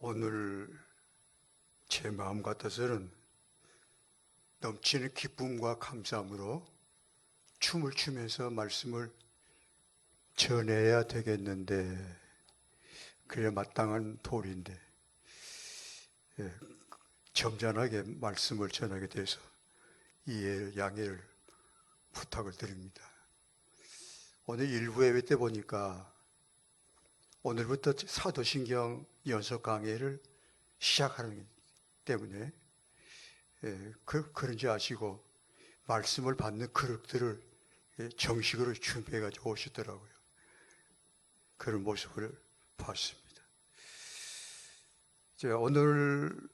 오늘 제 마음 같아서는 넘치는 기쁨과 감사함으로 춤을 추면서 말씀을 전해야 되겠는데, 그래야 마땅한 도리인데, 점잖하게 말씀을 전하게 돼서 이해 양해를 부탁을 드립니다. 오늘 일부 예배 때 보니까 오늘부터 사도신경 연속 강의를 시작하는 때문에 그런지 아시고 말씀을 받는 그릇들을 정식으로 준비해가지고 오시더라고요. 그런 모습을 봤습니다. 오늘은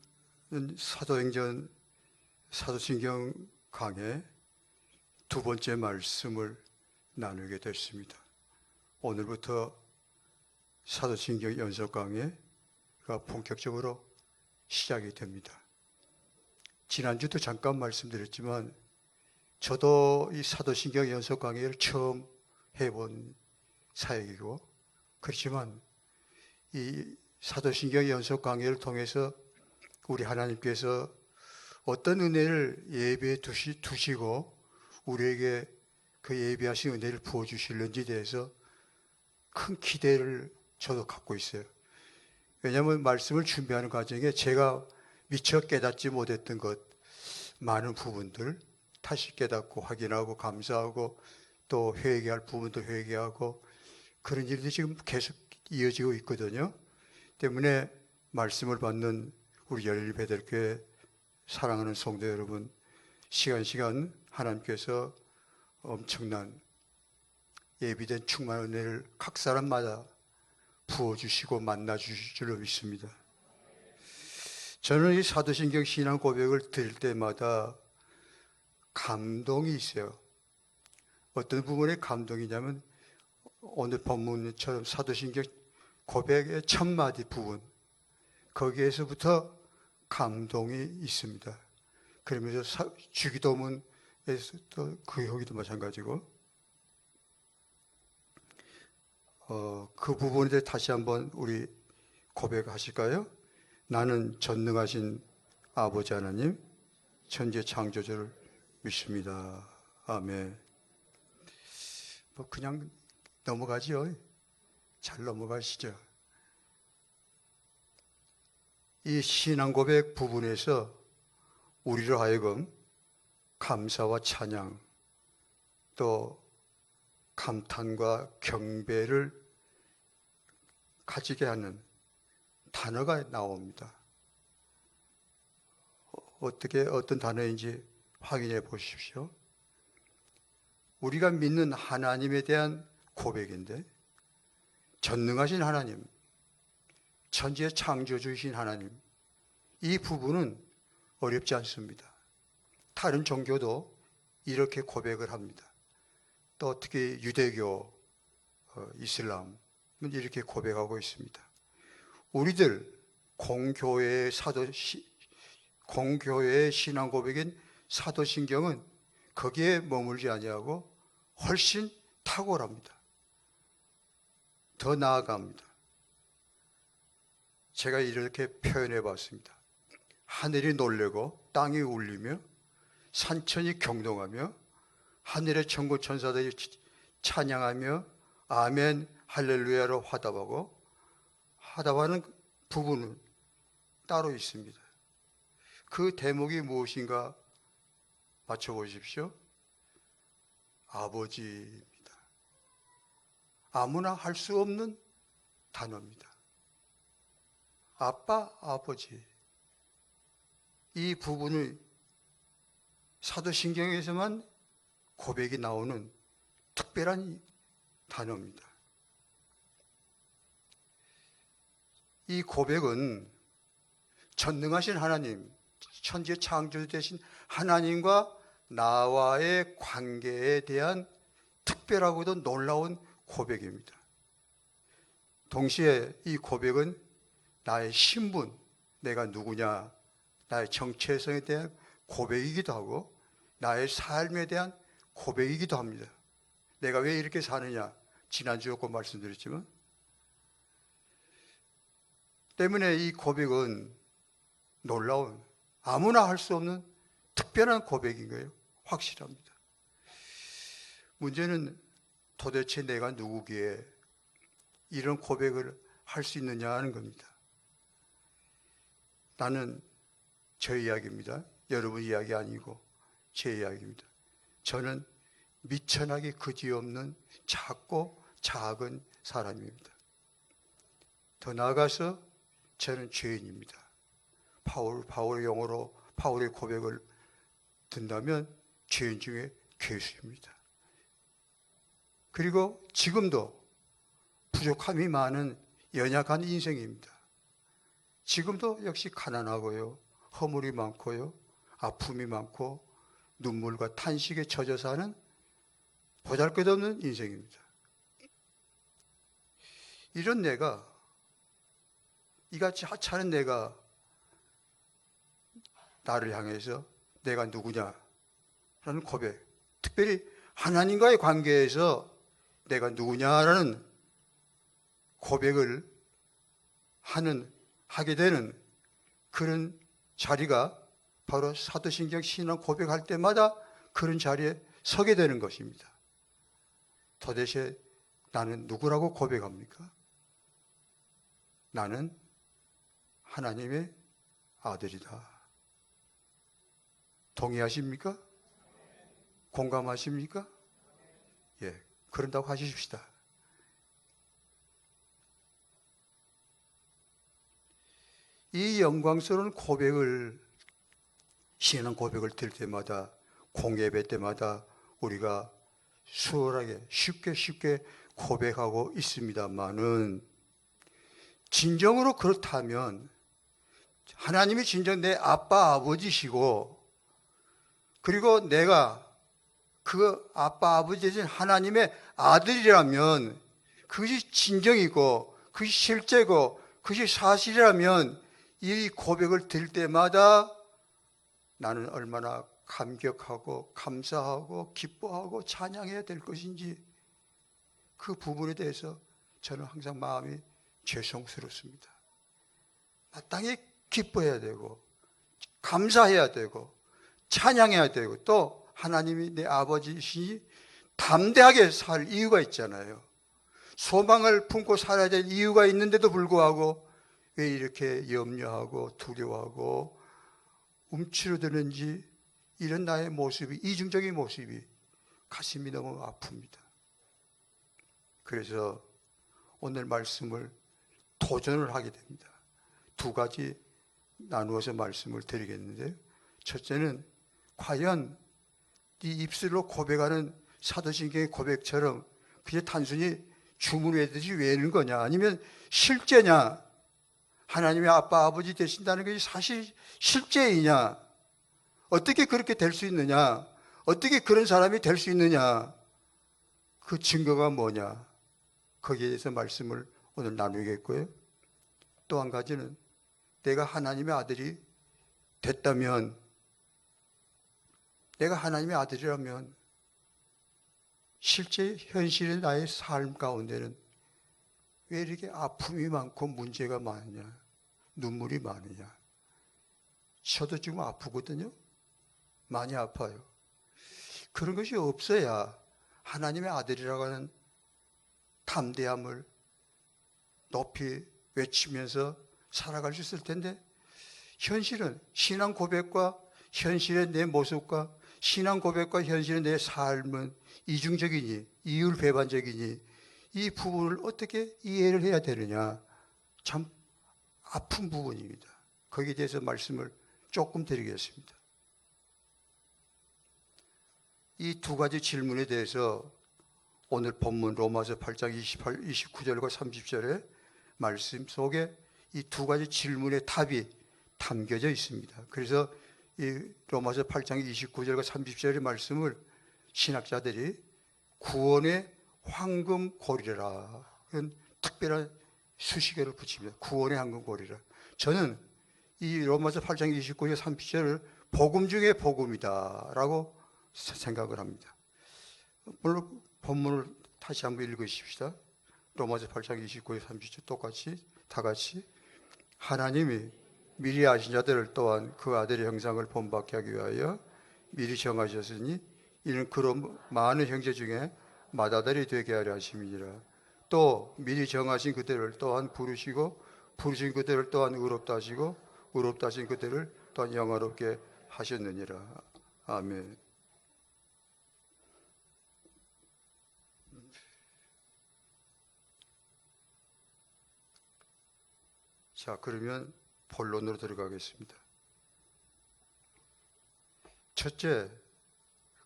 사도신경 강의 두 번째 말씀을 나누게 됐습니다. 오늘부터 사도신경 연속 강의가 본격적으로 시작이 됩니다. 지난주도 잠깐 말씀드렸지만 저도 이 사도신경 연속 강의를 처음 해본 사역이고, 그렇지만 이 사도신경 연속 강의를 통해서 우리 하나님께서 어떤 은혜를 예배에 두시고 우리에게 그 예비하신 은혜를 부어주실는지에 대해서 큰 기대를 저도 갖고 있어요. 왜냐하면 말씀을 준비하는 과정에 제가 미처 깨닫지 못했던 것, 많은 부분들 다시 깨닫고 확인하고 감사하고 또 회개할 부분도 회개하고 그런 일들이 지금 계속 이어지고 있거든요. 때문에 말씀을 받는 우리 열일배들교회 사랑하는 성도 여러분, 시간 하나님께서 엄청난 예비된 충만한 은혜를 각 사람마다 부어주시고 만나주실 줄로 믿습니다. 저는 이 사도신경 신앙 고백을 드릴 때마다 감동이 있어요. 어떤 부분에 감동이냐면 오늘 본문처럼 사도신경 고백의 첫 마디 부분, 거기에서부터 감동이 있습니다. 그러면서 주기도문에서도 여기도 마찬가지고 그 부분에 대해 다시 한번 우리 고백하실까요? 나는 전능하신 아버지 하나님, 천지 창조주를 믿습니다. 아멘. 그냥 넘어가지요. 잘 넘어가시죠. 이 신앙 고백 부분에서 우리로 하여금 감사와 찬양, 또 감탄과 경배를 가지게 하는 단어가 나옵니다. 어떤 단어인지 확인해 보십시오. 우리가 믿는 하나님에 대한 고백인데, 전능하신 하나님, 천지의 창조주이신 하나님, 이 부분은 어렵지 않습니다. 다른 종교도 이렇게 고백을 합니다. 또 특히 유대교, 이슬람은 이렇게 고백하고 있습니다. 우리들 공교회의 신앙 고백인 사도신경은 거기에 머물지 아니하고 훨씬 탁월합니다. 더 나아갑니다. 제가 이렇게 표현해 봤습니다. 하늘이 놀래고 땅이 울리며 산천이 경동하며 하늘의 천군 천사들이 찬양하며 아멘 할렐루야로 화답하는 부분은 따로 있습니다. 그 대목이 무엇인가 맞춰보십시오. 아버지입니다. 아무나 할 수 없는 단어입니다. 아빠, 아버지. 이 부분을 사도신경에서만 고백이 나오는 특별한 단어입니다. 이 고백은 전능하신 하나님, 천지의 창조주 되신 하나님과 나와의 관계에 대한 특별하고도 놀라운 고백입니다. 동시에 이 고백은 나의 신분, 내가 누구냐, 나의 정체성에 대한 고백이기도 하고 나의 삶에 대한 고백이기도 합니다. 내가 왜 이렇게 사느냐, 지난주에 꼭 말씀드렸지만 때문에 이 고백은 놀라운, 아무나 할 수 없는 특별한 고백인 거예요. 확실합니다. 문제는 도대체 내가 누구기에 이런 고백을 할 수 있느냐 하는 겁니다. 나는 저 이야기입니다. 여러분 이야기 아니고 제 이야기입니다. 저는 미천하게 그지없는 작고 작은 사람입니다. 더 나아가서 저는 죄인입니다. 바울의 용어로 바울의 고백을 든다면 죄인 중에 괴수입니다. 그리고 지금도 부족함이 많은 연약한 인생입니다. 지금도 역시 가난하고요, 허물이 많고요, 아픔이 많고 눈물과 탄식에 젖어 사는 보잘것없는 인생입니다. 이런 내가, 이같이 하찮은 내가 나를 향해서 내가 누구냐라는 고백, 특별히 하나님과의 관계에서 내가 누구냐라는 고백을 하게 되는 그런 자리가 바로 사도신경 신앙 고백할 때마다 그런 자리에 서게 되는 것입니다. 도대체 나는 누구라고 고백합니까? 나는 하나님의 아들이다. 동의하십니까? 공감하십니까? 예, 그런다고 하십시다. 이 영광스러운 고백을, 신앙 고백을 들 때마다, 공예배 때마다 우리가 수월하게 쉽게 고백하고 있습니다만은, 진정으로 그렇다면 하나님이 진정 내 아빠 아버지시고, 그리고 내가 그 아빠 아버지 되신 하나님의 아들이라면, 그것이 진정이고 그것이 실제고 그것이 사실이라면 이 고백을 들 때마다 나는 얼마나 감격하고 감사하고 기뻐하고 찬양해야 될 것인지, 그 부분에 대해서 저는 항상 마음이 죄송스럽습니다. 마땅히 기뻐해야 되고 감사해야 되고 찬양해야 되고, 또 하나님이 내 아버지시니 담대하게 살 이유가 있잖아요. 소망을 품고 살아야 될 이유가 있는데도 불구하고 왜 이렇게 염려하고 두려워하고 움츠러드는지, 이런 나의 모습이, 이중적인 모습이 가슴이 너무 아픕니다. 그래서 오늘 말씀을 도전을 하게 됩니다. 두 가지 나누어서 말씀을 드리겠는데요. 첫째는 과연 이 입술로 고백하는 사도신경의 고백처럼 그게 단순히 주문 외듯이 외는 거냐, 아니면 실제냐, 하나님의 아빠 아버지 되신다는 것이 사실 실제이냐, 어떻게 그렇게 될 수 있느냐, 어떻게 그런 사람이 될 수 있느냐, 그 증거가 뭐냐, 거기에 대해서 말씀을 오늘 나누겠고요. 또 한 가지는 내가 하나님의 아들이 됐다면, 내가 하나님의 아들이라면 실제 현실의 나의 삶 가운데는 왜 이렇게 아픔이 많고 문제가 많으냐, 눈물이 많으냐. 저도 지금 아프거든요. 많이 아파요. 그런 것이 없어야 하나님의 아들이라고 하는 담대함을 높이 외치면서 살아갈 수 있을 텐데, 현실은 신앙 고백과 현실의 내 모습과 신앙 고백과 현실의 내 삶은 이중적이니 이율배반적이니 이 부분을 어떻게 이해를 해야 되느냐, 참 아픈 부분입니다. 거기에 대해서 말씀을 조금 드리겠습니다. 이 두 가지 질문에 대해서 오늘 본문 로마서 8장 29절과 30절의 말씀 속에 이 두 가지 질문의 답이 담겨져 있습니다. 그래서 이 로마서 8장 29절과 30절의 말씀을 신학자들이 구원의 황금고리라, 그런 특별한 수식어를 붙입니다. 구원의 황금고리라. 저는 이 로마서 8장 29절 30절을 복음 중에 복음이다 라고 생각을 합니다. 물론 본문을 다시 한번 읽으십시다. 로마서 8장 29절 30절 똑같이 다 같이. 하나님이 미리 아신 자들을 또한 그 아들의 형상을 본받게 하기 위하여 미리 정하셨으니 이는 그런 많은 형제 중에 맏아들이 되게 하려 하심이니라. 또 미리 정하신 그들을 또한 부르시고 부르신 그들을 또한 의롭다 하시고 의롭다 하신 그들을 또한 영화롭게 하셨느니라. 아멘. 자, 그러면 본론으로 들어가겠습니다. 첫째,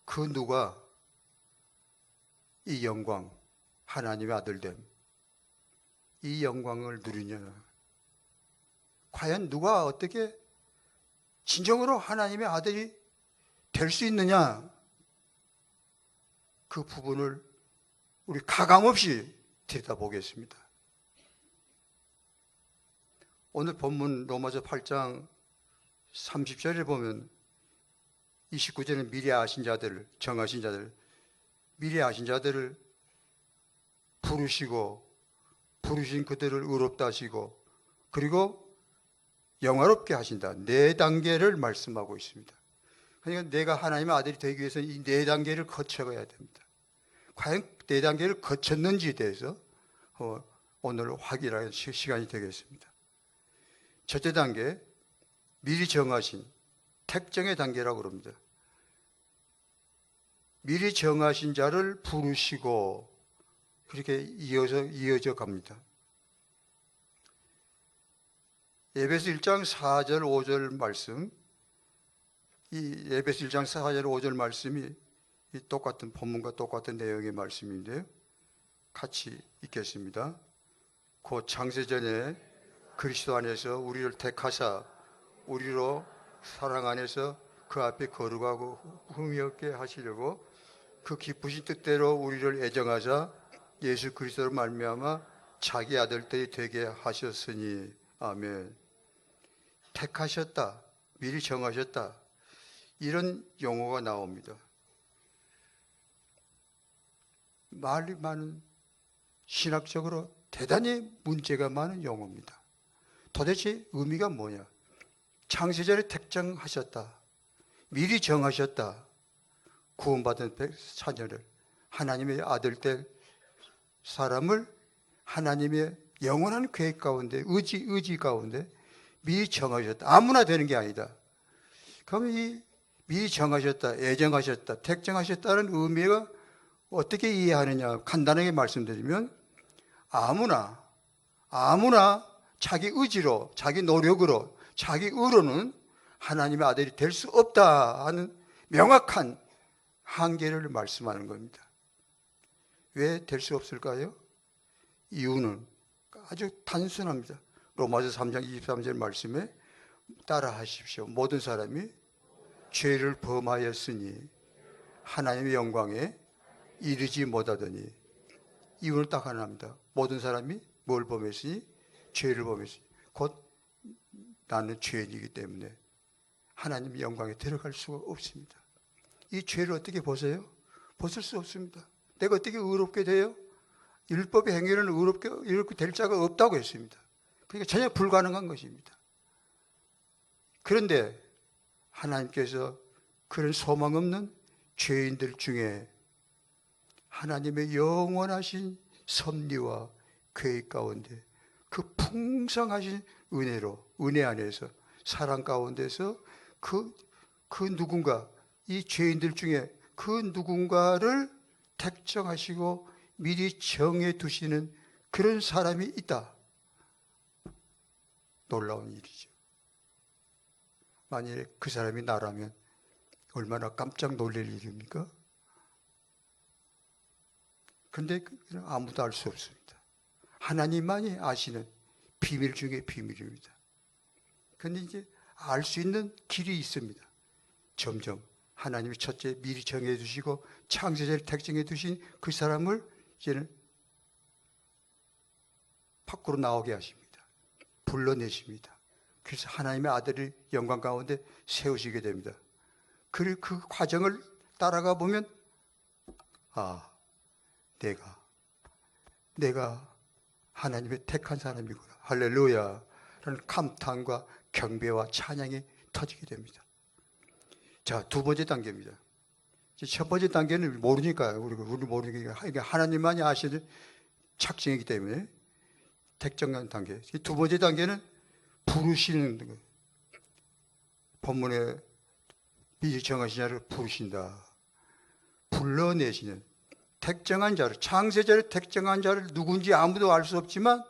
그 누가 이 영광, 하나님의 아들됨, 이 영광을 누리냐? 과연 누가 어떻게 진정으로 하나님의 아들이 될 수 있느냐? 그 부분을 우리 가감없이 들여다보겠습니다. 오늘 본문 로마서 8장 30절에 보면 29절은 미리 아신 자들을, 정하신 자들, 미리 아신 자들을 부르시고 부르신 그들을 의롭다 하시고 그리고 영화롭게 하신다. 네 단계를 말씀하고 있습니다. 그러니까 내가 하나님의 아들이 되기 위해서는 이 네 단계를 거쳐가야 됩니다. 과연 네 단계를 거쳤는지에 대해서 오늘 확인하는 시간이 되겠습니다. 첫째 단계, 미리 정하신 택정의 단계라고 그럽니다. 미리 정하신 자를 부르시고 그렇게 이어져 갑니다. 에베소 1장 4절 5절 말씀, 이 에베소 1장 4절 5절 말씀이 이 똑같은 본문과 똑같은 내용의 말씀인데요. 같이 읽겠습니다. 곧 창세전에 그리스도 안에서 우리를 택하사 우리로 사랑 안에서 그 앞에 거룩하고 흠이 없게 하시려고 그 기쁘신 뜻대로 우리를 애정하사 예수 그리스도로 말미암아 자기 아들들이 되게 하셨으니. 아멘. 택하셨다, 미리 정하셨다, 이런 용어가 나옵니다. 말이 많은, 신학적으로 대단히 문제가 많은 용어입니다. 도대체 의미가 뭐냐? 창세전에 택정하셨다, 미리 정하셨다, 구원받은 자녀를, 하나님의 아들 될 사람을 하나님의 영원한 계획 가운데, 의지 가운데 미리 정하셨다. 아무나 되는 게 아니다. 그러면 이 미리 정하셨다, 애정하셨다, 택정하셨다는 의미가 어떻게 이해하느냐? 간단하게 말씀드리면 아무나 자기 의지로, 자기 노력으로, 자기 의로는 하나님의 아들이 될 수 없다 하는 명확한 한계를 말씀하는 겁니다. 왜 될 수 없을까요? 이유는 아주 단순합니다. 로마서 3장 23절 말씀에 따라 하십시오. 모든 사람이 죄를 범하였으니 하나님의 영광에 이르지 못하더니. 이유는 딱 하나입니다. 모든 사람이 뭘 범했으니? 죄를 범했으니. 곧 나는 죄인이기 때문에 하나님의 영광에 들어갈 수가 없습니다. 이 죄를 어떻게 벗어요? 벗을 수 없습니다. 내가 어떻게 의롭게 돼요? 율법의 행위는 의롭게 될 자가 없다고 했습니다. 그러니까 전혀 불가능한 것입니다. 그런데 하나님께서 그런 소망 없는 죄인들 중에 하나님의 영원하신 섭리와 계획 가운데 그 풍성하신 은혜로, 은혜 안에서, 사랑 가운데서 그 누군가, 이 죄인들 중에 그 누군가를 택정하시고 미리 정해 두시는 그런 사람이 있다. 놀라운 일이죠. 만약에 그 사람이 나라면 얼마나 깜짝 놀랄 일입니까? 그런데 아무도 알 수 없습니다. 하나님만이 아시는 비밀 중에 비밀입니다. 그런데 이제 알 수 있는 길이 있습니다. 점점 하나님이 첫째 미리 정해 두시고 창세전에 택정해 두신 그 사람을 이제는 밖으로 나오게 하십니다. 불러내십니다. 그래서 하나님의 아들이 영광 가운데 세우시게 됩니다. 그리고 그 과정을 따라가 보면 내가 하나님의 택한 사람이구나. 할렐루야. 감탄과 경배와 찬양이 터지게 됩니다. 자, 두 번째 단계입니다. 첫 번째 단계는 모르니까요. 우리 모르니까 이게 하나님만이 아시는 착증이기 때문에 택정한 단계. 두 번째 단계는 부르시는 거예요. 본문에 미리 정하신 자를 부르신다. 불러내시는 택정한 자를, 창세자를 택정한 자를 누군지 아무도 알 수 없지만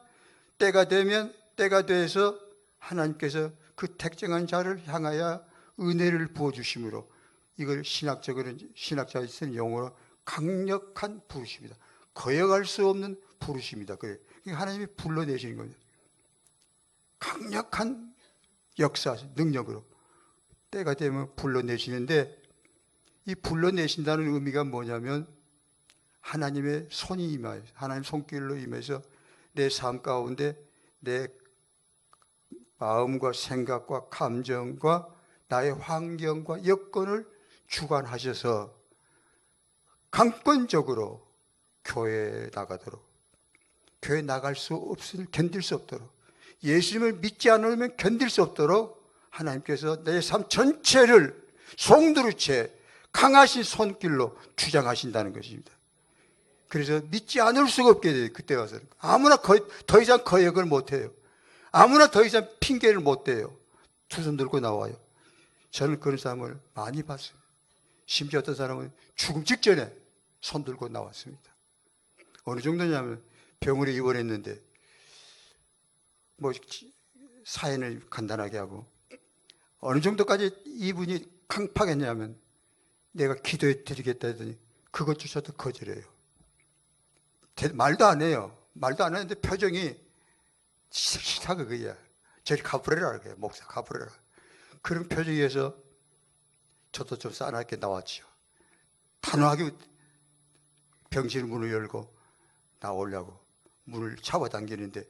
때가 되면 때가 돼서 하나님께서 그 택정한 자를 향하여 은혜를 부어주심으로 이걸 신학자가 쓰는 용어로 강력한 부르심이다. 거역할 수 없는 부르심이다. 그래. 하나님이 불러내시는 겁니다. 강력한 역사, 능력으로 때가 되면 불러내시는데 이 불러내신다는 의미가 뭐냐면 하나님의 손이 임하여 하나님 손길로 임해서 내 삶 가운데 내 마음과 생각과 감정과 나의 환경과 여건을 주관하셔서 강권적으로 교회에 나가도록, 교회에 나갈 수 없으면 견딜 수 없도록, 예수님을 믿지 않으면 견딜 수 없도록 하나님께서 내 삶 전체를 송두리째 강하신 손길로 주장하신다는 것입니다. 그래서 믿지 않을 수가 없게 돼요. 그때 와서 아무나 더 이상 거역을 못해요. 아무나 더 이상 핑계를 못 대요. 두 손 들고 나와요. 저는 그런 사람을 많이 봤어요. 심지어 어떤 사람은 죽음 직전에 손 들고 나왔습니다. 어느 정도냐면 병원에 입원했는데 뭐 사연을 간단하게 하고 어느 정도까지 이분이 강팍했냐면 내가 기도해 드리겠다 했더니 그것조차도 거절해요. 말도 안 해요. 말도 안 하는데 표정이 싫다고 그거야. 저리 가버려라 그래요. 목사 가버려라. 그런 표정에서 저도 좀 싸납게 나왔죠. 단호하게 병실 문을 열고 나오려고 문을 잡아당기는데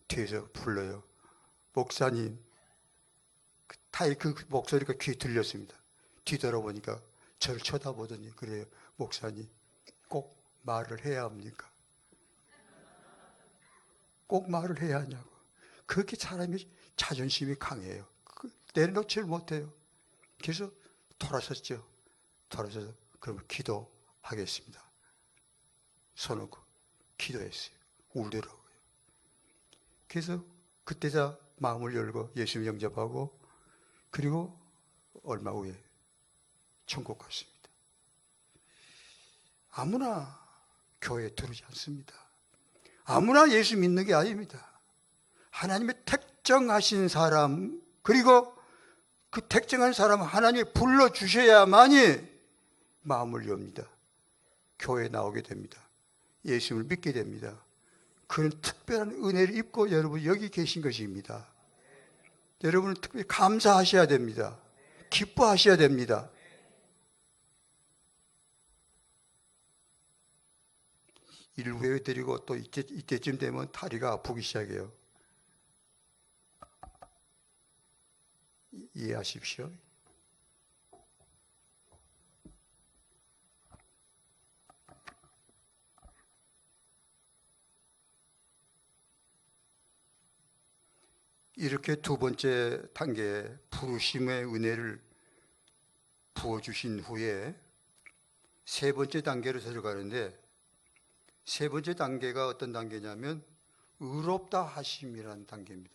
뒤에서 불러요. 목사님. 그 목소리가 귀에 들렸습니다. 뒤돌아보니까 저를 쳐다보더니 그래요. 목사님 꼭 말을 해야 합니까? 꼭 말을 해야 하냐고. 그렇게 사람이 자존심이 강해요. 내려놓지를 못해요. 그래서 돌아섰죠. 돌아서서 그러면 기도하겠습니다. 손 얹고 기도했어요. 울더라고요. 그래서 그때자 마음을 열고 예수님 영접하고 그리고 얼마 후에 천국 갔습니다. 아무나 교회에 들어오지 않습니다. 아무나 예수 믿는 게 아닙니다. 하나님의 택정하신 사람, 그리고 그 택정한 사람을 하나님이 불러주셔야만이 마음을 엽니다. 교회에 나오게 됩니다. 예수님을 믿게 됩니다. 그런 특별한 은혜를 입고 여러분 여기 계신 것입니다. 여러분은 특별히 감사하셔야 됩니다. 기뻐하셔야 됩니다. 일부 예배드리고 또 이때쯤 되면 다리가 아프기 시작해요. 이해하십시오. 이렇게 두 번째 단계 부르심의 은혜를 부어주신 후에 세 번째 단계로 들어가는데 세 번째 단계가 어떤 단계냐면 의롭다 하심이라는 단계입니다.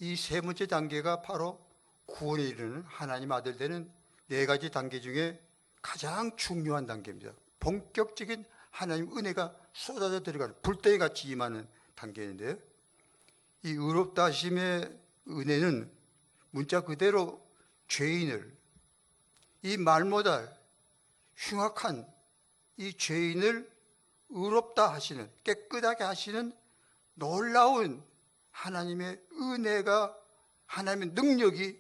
이 세 번째 단계가 바로 구원에 이르는 하나님 아들 되는 네 가지 단계 중에 가장 중요한 단계입니다. 본격적인 하나님 은혜가 쏟아져 들어가는 불덩이 같이 임하는 단계인데요. 이 의롭다 하심의 은혜는 문자 그대로 죄인을, 이 말 못할 흉악한 이 죄인을 의롭다 하시는, 깨끗하게 하시는 놀라운 하나님의 은혜가, 하나님의 능력이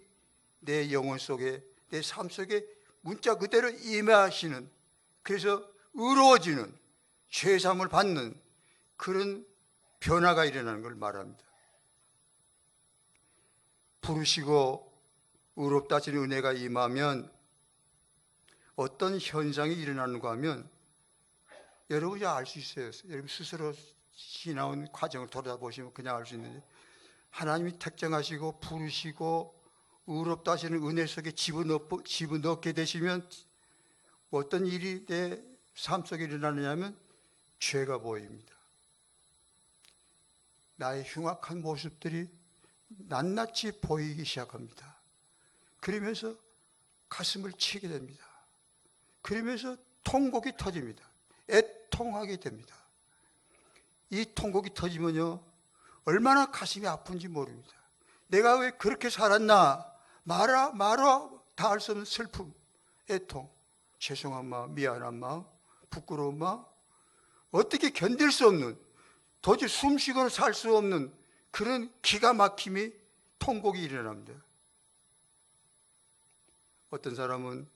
내 영혼 속에, 내 삶 속에 문자 그대로 임하시는, 그래서 의로워지는, 죄사함을 받는 그런 변화가 일어나는 걸 말합니다. 부르시고 의롭다 하시는 은혜가 임하면 어떤 현상이 일어나는가 하면 여러분이 알 수 있어요. 여러분 스스로 지나온 과정을 돌아보시면 그냥 알 수 있는데 하나님이 택정하시고 부르시고 의롭다 하시는 은혜 속에 집어넣게 되시면 어떤 일이 내 삶 속에 일어나느냐면 죄가 보입니다. 나의 흉악한 모습들이 낱낱이 보이기 시작합니다. 그러면서 가슴을 치게 됩니다. 그러면서 통곡이 터집니다. 애통하게 됩니다. 이 통곡이 터지면요, 얼마나 가슴이 아픈지 모릅니다. 내가 왜 그렇게 살았나, 말아 다 할 수 없는 슬픔, 애통, 죄송한 마음, 미안한 마음, 부끄러운 마음, 어떻게 견딜 수 없는, 도저히 숨쉬고는 살 수 없는 그런 기가 막힘이, 통곡이 일어납니다. 어떤 사람은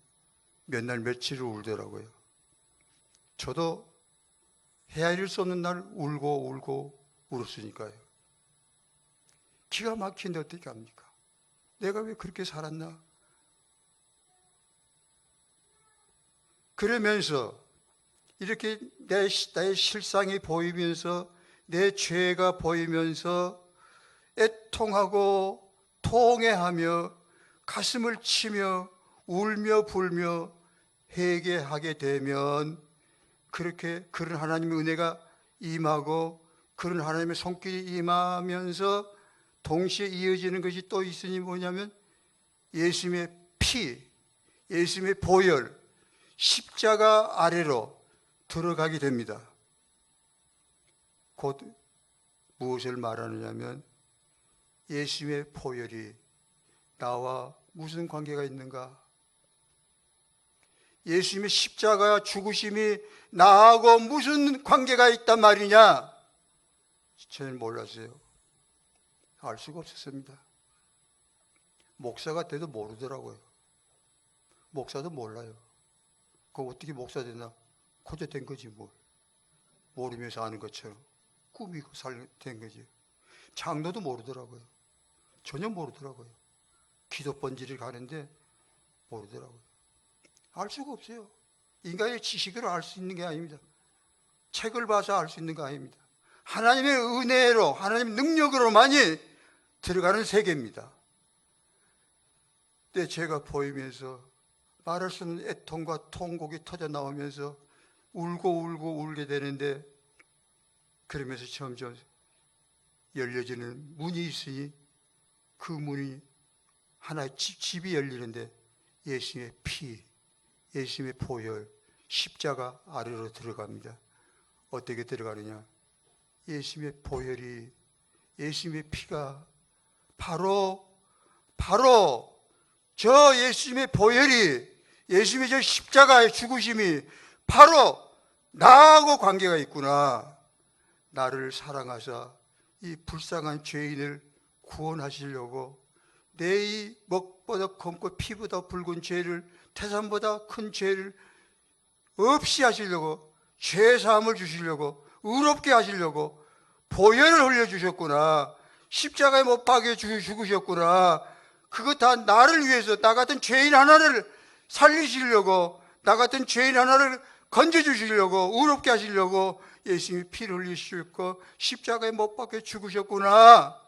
몇 날 며칠을 울더라고요. 저도 헤아릴 수 없는 날 울고 울었으니까요. 기가 막힌데 어떻게 합니까? 내가 왜 그렇게 살았나? 그러면서 이렇게 나의 실상이 보이면서 내 죄가 보이면서 애통하고 통회하며 가슴을 치며 울며 불며 회개하게 되면 그렇게 그런 하나님의 은혜가 임하고 그런 하나님의 손길이 임하면서 동시에 이어지는 것이 또 있으니 뭐냐면 예수님의 피, 예수님의 보혈, 십자가 아래로 들어가게 됩니다. 곧 무엇을 말하느냐면 예수님의 보혈이 나와 무슨 관계가 있는가? 예수님의 십자가 죽으심이 나하고 무슨 관계가 있단 말이냐? 저는 몰랐어요. 알 수가 없었습니다. 목사가 돼도 모르더라고요. 목사도 몰라요. 그거 어떻게 목사 되나? 코저 된 거지 뭘. 모르면서 아는 것처럼 꾸미고 된 거지. 장로도 모르더라고요. 전혀 모르더라고요. 기도 번지를 가는데 모르더라고요. 알 수가 없어요. 인간의 지식으로 알 수 있는 게 아닙니다. 책을 봐서 알 수 있는 거 아닙니다. 하나님의 은혜로, 하나님의 능력으로만이 들어가는 세계입니다. 내 죄가 보이면서 말할 수 없는 애통과 통곡이 터져 나오면서 울고 울게 되는데, 그러면서 점점 열려지는 문이 있으니 그 문이 하나의 집이 열리는데 예수님의 피, 예수님의 보혈, 십자가 아래로 들어갑니다. 어떻게 들어가느냐? 예수님의 보혈이, 예수님의 피가 바로 저 예수님의 보혈이, 예수님의 저 십자가의 죽으심이 바로 나하고 관계가 있구나. 나를 사랑하사 이 불쌍한 죄인을 구원하시려고 내 이 먹보다 검고 피보다 붉은 죄를, 태산보다 큰 죄를 없이 하시려고, 죄사함을 주시려고, 의롭게 하시려고 보혈을 흘려주셨구나. 십자가에 못 박여 죽으셨구나. 그거 다 나를 위해서, 나 같은 죄인 하나를 살리시려고, 나 같은 죄인 하나를 건져주시려고, 의롭게 하시려고 예수님이 피를 흘리시고 십자가에 못 박혀 죽으셨구나.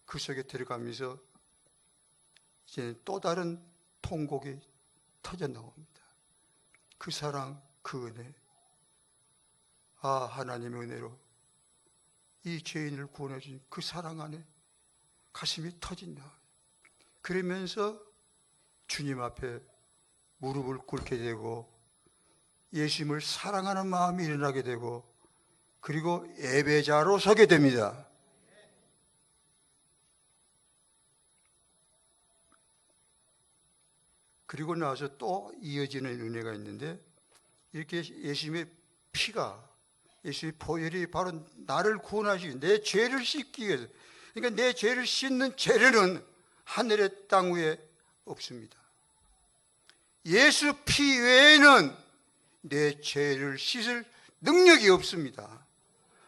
그 속에 들어가면서 이제 또 다른 통곡이 터져 나옵니다. 그 사랑, 그 은혜. 아, 하나님의 은혜로 이 죄인을 구원해 주신 그 사랑 안에 가슴이 터진다. 그러면서 주님 앞에 무릎을 꿇게 되고 예수님을 사랑하는 마음이 일어나게 되고, 그리고 예배자로 서게 됩니다. 그리고 나서 또 이어지는 은혜가 있는데, 이렇게 예수님의 피가, 예수님의 보혈이 바로 나를 구원하시기, 내 죄를 씻기 위해서, 그러니까 내 죄를 씻는 재료는 하늘의 땅 위에 없습니다. 예수 피 외에는 내 죄를 씻을 능력이 없습니다.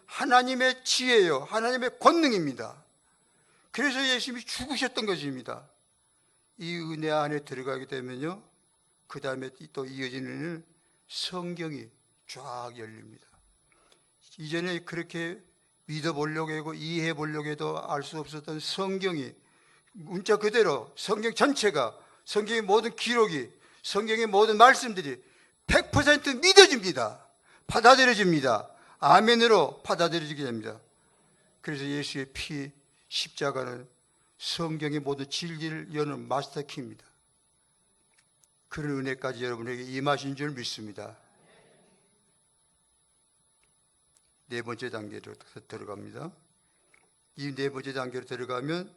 하나님의 지혜요, 하나님의 권능입니다. 그래서 예수님이 죽으셨던 것입니다. 이 은혜 안에 들어가게 되면요, 그 다음에 또 이어지는 성경이 쫙 열립니다. 이전에 그렇게 믿어보려고 하고 이해해보려고 해도 알 수 없었던 성경이 문자 그대로 성경 전체가, 성경의 모든 기록이, 성경의 모든 말씀들이 100% 믿어집니다. 받아들여집니다. 아멘으로 받아들여지게 됩니다. 그래서 예수의 피, 십자가는 성경의 모든 진리를 여는 마스터키입니다. 그런 은혜까지 여러분에게 임하신 줄 믿습니다. 네 번째 단계로 들어갑니다. 이 네 번째 단계로 들어가면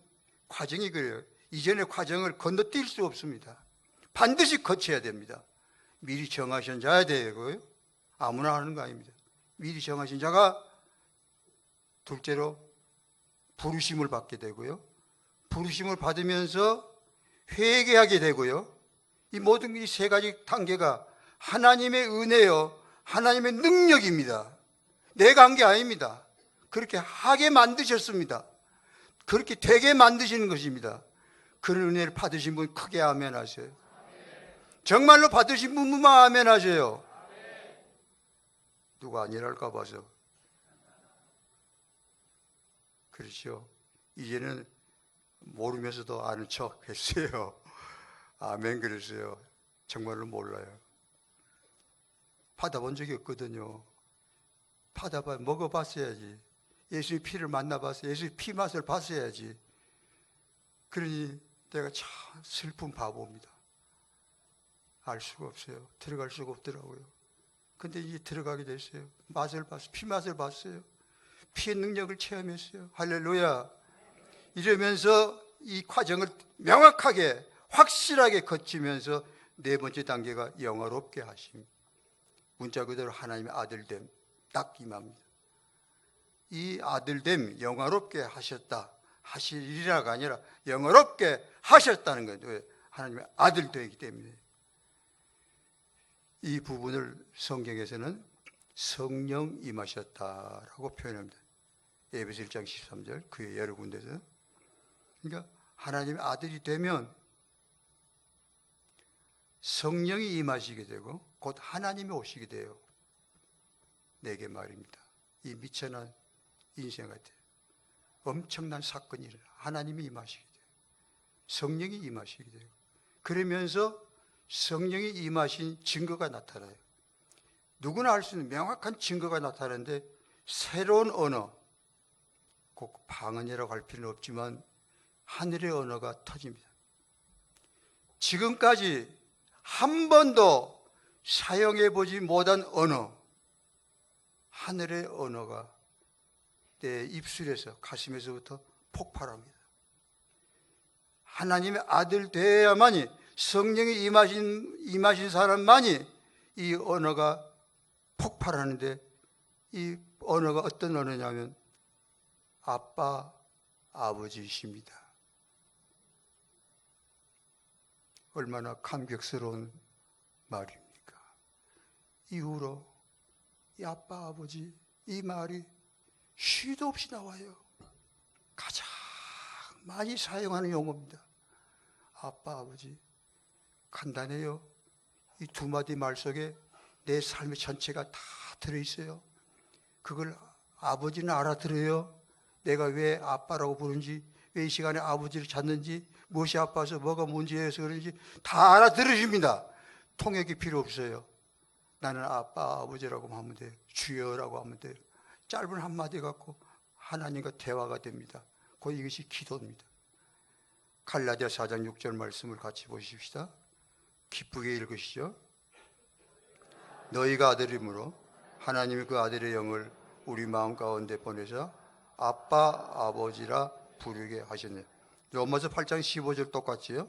과정이 그래요. 이전의 과정을 건너뛸 수 없습니다. 반드시 거쳐야 됩니다. 미리 정하신 자야 되고요. 아무나 하는 거 아닙니다. 미리 정하신 자가 둘째로 부르심을 받게 되고요. 부르심을 받으면서 회개하게 되고요. 이 모든 이 세 가지 단계가 하나님의 은혜요, 하나님의 능력입니다. 내가 한 게 아닙니다. 그렇게 하게 만드셨습니다. 그렇게 되게 만드시는 것입니다. 그런 은혜를 받으신 분 크게 아멘 하세요. 정말로 받으신 분만 아멘 하세요. 누가 아니랄까 봐서. 그렇죠. 이제는 모르면서도 아는 척 했어요. 아멘 그랬어요. 정말로 몰라요. 받아본 적이 없거든요. 먹어봤어야지. 예수의 피를 만나봤어요. 예수의 피 맛을 봤어야지. 그러니 내가 참 슬픈 바보입니다. 알 수가 없어요. 들어갈 수가 없더라고요. 근데 이제 들어가게 됐어요. 맛을 봤어요. 피 맛을 봤어요. 피의 능력을 체험했어요. 할렐루야. 이러면서 이 과정을 명확하게 확실하게 거치면서 네 번째 단계가 영화롭게 하심. 문자 그대로 하나님의 아들됨 딱 임합니다. 이 아들됨 영화롭게 하셨다. 하시리라가 아니라 영화롭게 하셨다는 거예요. 왜? 하나님의 아들 되기 때문에. 이 부분을 성경에서는 성령 임하셨다라고 표현합니다. 에베소 1장 13절 그의 여러 군데서. 그러니까 하나님의 아들이 되면 성령이 임하시게 되고 곧 하나님이 오시게 돼요. 내게 말입니다. 이 미천한 인생 같아요. 엄청난 사건이 일어나. 하나님이 임하시게 돼요. 성령이 임하시게 돼요. 그러면서 성령이 임하신 증거가 나타나요. 누구나 알 수 있는 명확한 증거가 나타나는데 새로운 언어, 꼭 방언이라고 할 필요는 없지만 하늘의 언어가 터집니다. 지금까지 한 번도 사용해보지 못한 언어, 하늘의 언어가 내 입술에서 가슴에서부터 폭발합니다. 하나님의 아들 되어야만이 성령이 임하신 사람만이 이 언어가 폭발하는데 이 언어가 어떤 언어냐면 아빠, 아버지이십니다. 얼마나 감격스러운 말입니까? 이후로 이 아빠, 아버지 이 말이 쉬도 없이 나와요. 가장 많이 사용하는 용어입니다. 아빠, 아버지. 간단해요. 이 두 마디 말 속에 내 삶의 전체가 다 들어있어요. 그걸 아버지는 알아들어요. 내가 왜 아빠라고 부르는지, 왜 이 시간에 아버지를 찾는지, 무엇이 아파서 뭐가 문제여서 그런지 다 알아들으십니다. 통역이 필요 없어요. 나는 아빠, 아버지라고 하면 돼요. 주여라고 하면 돼요. 짧은 한마디 갖고 하나님과 대화가 됩니다. 곧 이것이 기도입니다. 갈라디아 4장 6절 말씀을 같이 보십시다. 기쁘게 읽으시죠. 너희가 아들이므로 하나님이 그 아들의 영을 우리 마음 가운데 보내서 아빠, 아버지라 부르게 하셨네. 로마서 8장 15절 똑같지요.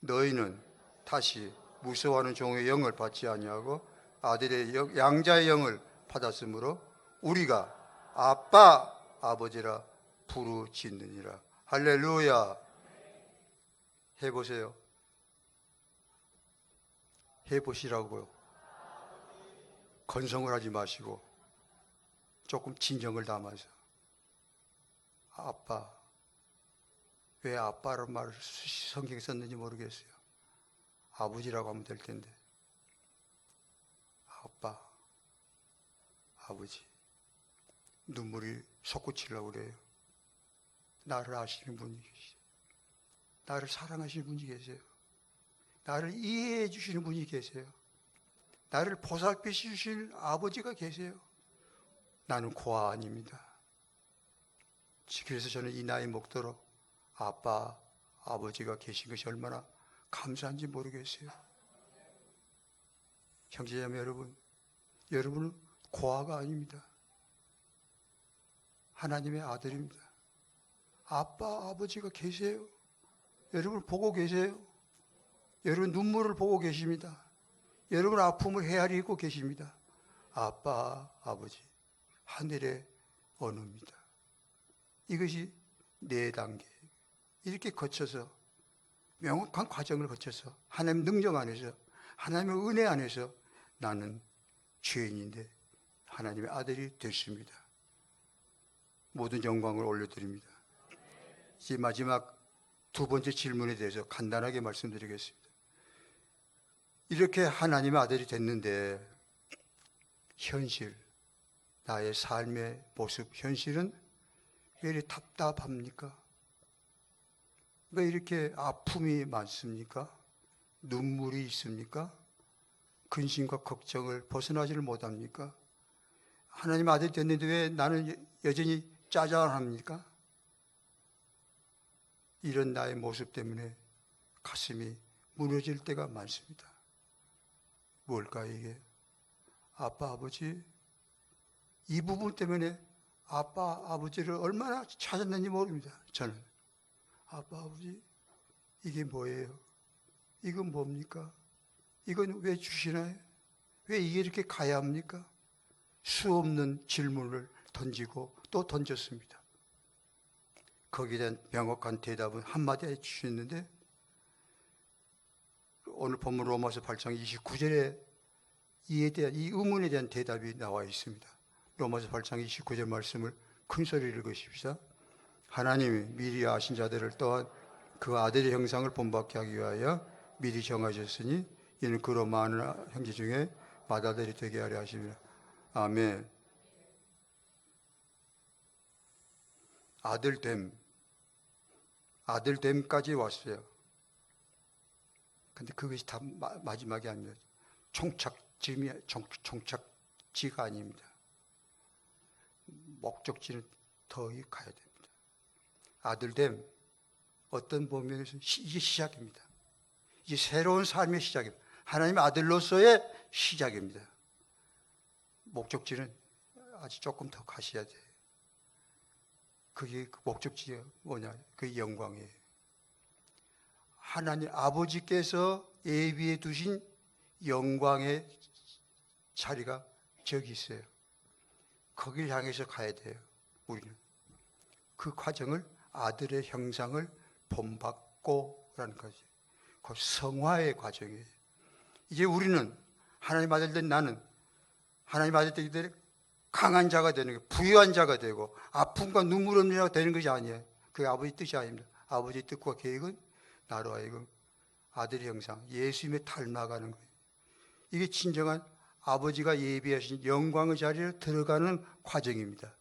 너희는 다시 무서워하는 종의 영을 받지 아니하고 아들의 양자의 영을 받았으므로 우리가 아빠, 아버지라 부르짖느니라. 할렐루야. 해보세요. 해보시라고요. 건성을 하지 마시고 조금 진정을 담아서 아빠. 왜 아빠라는 말을 성경에 썼는지 모르겠어요. 아버지라고 하면 될 텐데. 아빠, 아버지. 눈물이 솟구치려고 그래요. 나를 아시는 분이 계세요. 나를 사랑하시는 분이 계세요. 나를 이해해 주시는 분이 계세요. 나를 보살펴 주실 아버지가 계세요. 나는 고아 아닙니다. 그래서 저는 이 나이 먹도록 아빠, 아버지가 계신 것이 얼마나 감사한지 모르겠어요. 형제자매 여러분, 여러분은 고아가 아닙니다. 하나님의 아들입니다. 아빠, 아버지가 계세요. 여러분 보고 계세요. 여러분 눈물을 보고 계십니다. 여러분 아픔을 헤아리고 계십니다. 아빠, 아버지, 하늘의 언어입니다. 이것이 4단계. 이렇게 거쳐서 명확한 과정을 거쳐서 하나님의 능력 안에서 하나님의 은혜 안에서 나는 죄인인데 하나님의 아들이 됐습니다. 모든 영광을 올려드립니다. 이제 마지막 2번째 질문에 대해서 간단하게 말씀드리겠습니다. 이렇게 하나님의 아들이 됐는데 현실, 나의 삶의 모습, 현실은 왜 이렇게 답답합니까? 왜 이렇게 아픔이 많습니까? 눈물이 있습니까? 근심과 걱정을 벗어나지를 못합니까? 하나님 아들이 됐는데 왜 나는 여전히 짜증을 합니까? 이런 나의 모습 때문에 가슴이 무너질 때가 많습니다. 뭘까 이게? 아빠, 아버지, 이 부분 때문에 아빠, 아버지를 얼마나 찾았는지 모릅니다. 저는 아빠, 아버지, 이게 뭐예요? 이건 뭡니까? 이건 왜 주시나요? 왜 이게 이렇게 가야 합니까? 수없는 질문을 던지고 또 던졌습니다. 거기에 대한 명확한 대답은 한마디 해주셨는데 오늘 본문 로마서 8장 29절에 이에 대한 이 의문에 대한 대답이 나와 있습니다. 로마서 8장 29절 말씀을 큰 소리로 읽으십시다. 하나님이 미리 아신 자들을 또한 그 아들의 형상을 본받게 하기 위하여 미리 정하셨으니 이는 그로 많은 형제 중에 맏아들이 되게 하려 하십니다. 아멘. 아들됨까지 왔어요. 근데 그것이 다 마지막이 아닙니다. 총착지가 아닙니다. 목적지는 더 가야 됩니다. 아들됨, 어떤 범위에서 이제 시작입니다. 이제 새로운 삶의 시작입니다. 하나님의 아들로서의 시작입니다. 목적지는 아직 조금 더 가셔야 돼요. 그게 그 목적지가 뭐냐? 그 영광이에요. 하나님 아버지께서 예비해 두신 영광의 자리가 저기 있어요. 거기를 향해서 가야 돼요. 우리는 그 과정을 아들의 형상을 본받고라는 거지. 그 성화의 과정이에요. 이제 우리는 하나님 아들 된 나는 하나님 아들 되기 때문에 강한 자가 되는 거예요. 부유한 자가 되고 아픔과 눈물 없는 자가 되는 것이 아니에요. 그게 아버지 뜻이 아닙니다. 아버지 뜻과 계획은 나로 하여금 아들의 형상, 예수님의 닮아가는 거예요. 이게 진정한 아버지가 예비하신 영광의 자리에 들어가는 과정입니다.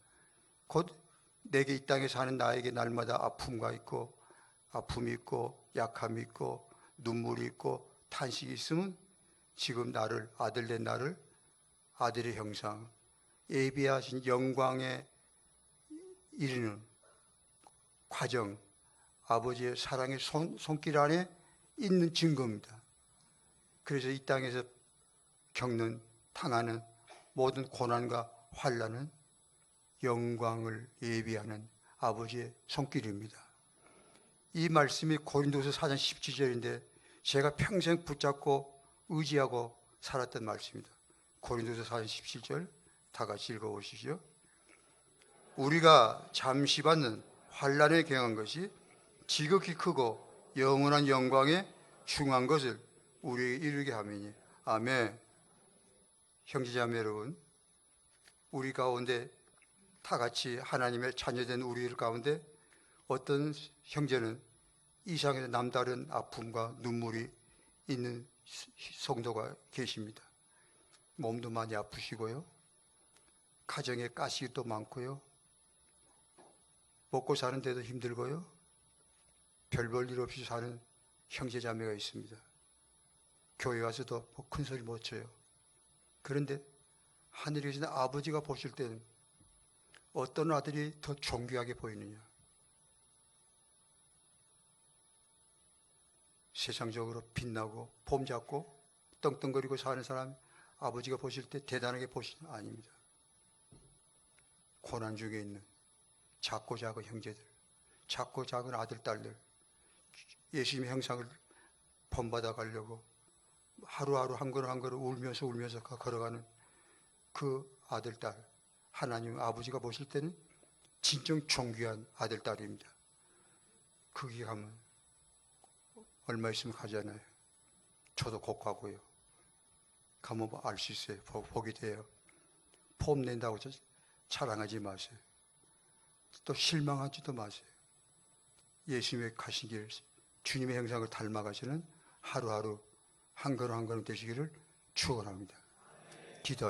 곧 내게 이 땅에 사는 나에게 날마다 아픔이 있고 약함이 있고 눈물이 있고 탄식이 있으면 지금 나를 아들 된 나를 아들의 형상, 예비하신 영광에 이르는 과정, 아버지의 사랑의 손길 안에 있는 증거입니다. 그래서 이 땅에서 당하는 모든 고난과 환난은 영광을 예비하는 아버지의 손길입니다. 이 말씀이 고린도서 4장 17절인데 제가 평생 붙잡고 의지하고 살았던 말씀입니다. 고린도서 4장 17절 다 같이 읽어보시죠. 우리가 잠시 받는 환난에 경한 것이 지극히 크고 영원한 영광에 중한 것을 우리에게 이르게 하매니. 아멘. 형제자매 여러분, 우리 가운데 다 같이 하나님의 자녀된 우리 가운데 어떤 형제는 이상에서 남다른 아픔과 눈물이 있는 성도가 계십니다. 몸도 많이 아프시고요, 가정에 가식도 많고요, 먹고 사는데도 힘들고요. 별 볼 일 없이 사는 형제 자매가 있습니다. 교회 가서도 큰 소리 못 쳐요. 그런데 하늘에 계신 아버지가 보실 때는 어떤 아들이 더 존귀하게 보이느냐? 세상적으로 빛나고 폼 잡고 떵떵거리고 사는 사람 아버지가 보실 때 대단하게 보시는 아닙니다. 고난 중에 있는 작고 작은 형제들, 작고 작은 아들, 딸들, 예수님의 형상을 본받아 가려고 하루하루 한 걸음 한 걸음 울면서 걸어가는 그 아들, 딸, 하나님 아버지가 보실 때는 진정 존귀한 아들, 딸입니다. 거기 가면 얼마 있으면 가잖아요. 저도 곧 가고요. 가면 알 수 있어요. 보게 돼요. 폼 낸다고 자랑하지 마세요. 또 실망하지도 마세요. 예수님의 가신 길, 주님의 형상을 닮아가시는 하루하루 한 걸음 한 걸음 되시기를 축원합니다. 기도하시죠.